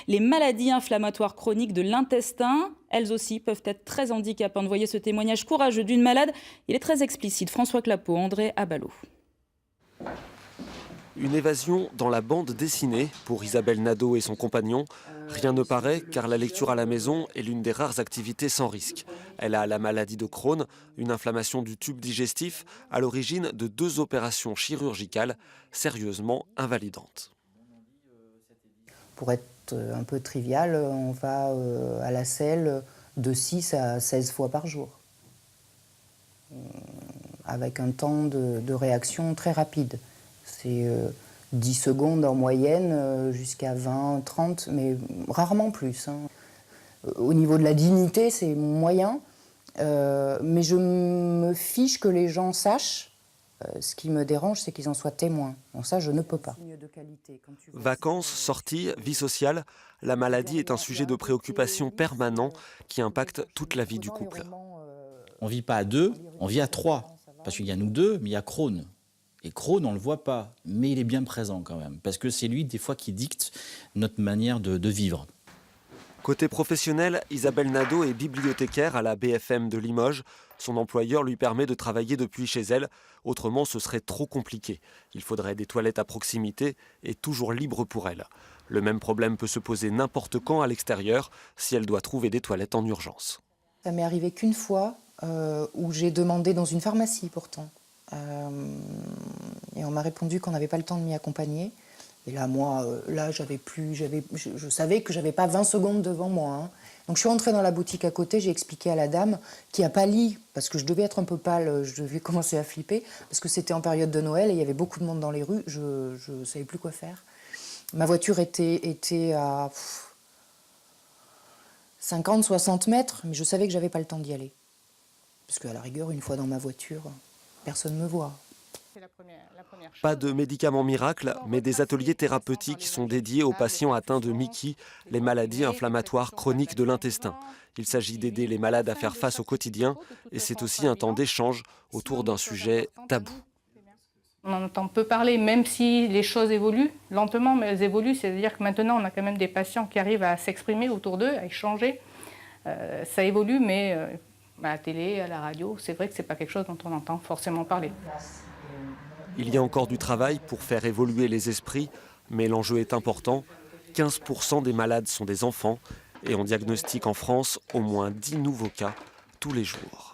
Les maladies inflammatoires chroniques de l'intestin, elles aussi peuvent être très handicapantes. Voyez ce témoignage courageux d'une malade. Il est très explicite. François Clapeau, André Abalo. Une évasion dans la bande dessinée pour Isabelle Nadeau et son compagnon. Rien ne paraît car la lecture à la maison est l'une des rares activités sans risque. Elle a la maladie de Crohn, une inflammation du tube digestif à l'origine de 2 opérations chirurgicales sérieusement invalidantes. Pour être un peu trivial, on va à la selle de 6 à 16 fois par jour, avec un temps de réaction très rapide. C'est 10 secondes en moyenne, jusqu'à 20, 30, mais rarement plus. Au niveau de la dignité, c'est moyen, mais je me fiche que les gens sachent. Ce qui me dérange, c'est qu'ils en soient témoins. Donc ça, je ne peux pas. Vacances, sorties, vie sociale, la maladie est un sujet de préoccupation permanent qui impacte toute la vie du couple. On ne vit pas à 2, on vit à 3. Parce qu'il y a nous 2, mais il y a Crohn. Et Crohn, on ne le voit pas, mais il est bien présent quand même. Parce que c'est lui, des fois, qui dicte notre manière de vivre. Côté professionnel, Isabelle Nadeau est bibliothécaire à la BFM de Limoges. Son employeur lui permet de travailler depuis chez elle. Autrement, ce serait trop compliqué. Il faudrait des toilettes à proximité et toujours libres pour elle. Le même problème peut se poser n'importe quand à l'extérieur si elle doit trouver des toilettes en urgence. Ça m'est arrivé qu'une fois où j'ai demandé dans une pharmacie pourtant. Et on m'a répondu qu'on n'avait pas le temps de m'y accompagner. Et là, moi, je savais que j'avais pas 20 secondes devant moi. Donc je suis rentrée dans la boutique à côté, j'ai expliqué à la dame qui a pâli, parce que je devais être un peu pâle, je devais commencer à flipper, parce que c'était en période de Noël et il y avait beaucoup de monde dans les rues, je ne savais plus quoi faire. Ma voiture était à 50, 60 mètres, mais je savais que j'avais pas le temps d'y aller. Parce qu'à la rigueur, une fois dans ma voiture, personne ne me voit. Pas de médicaments miracles, mais des ateliers thérapeutiques sont dédiés aux patients atteints de MICI, les maladies inflammatoires chroniques de l'intestin. Il s'agit d'aider les malades à faire face au quotidien et c'est aussi un temps d'échange autour d'un sujet tabou. On en entend peu parler, même si les choses évoluent lentement, mais elles évoluent. C'est-à-dire que maintenant, on a quand même des patients qui arrivent à s'exprimer autour d'eux, à échanger. Ça évolue, mais à la télé, à la radio, c'est vrai que ce n'est pas quelque chose dont on entend forcément parler. Il y a encore du travail pour faire évoluer les esprits, mais l'enjeu est important. 15% des malades sont des enfants et on diagnostique en France au moins 10 nouveaux cas tous les jours.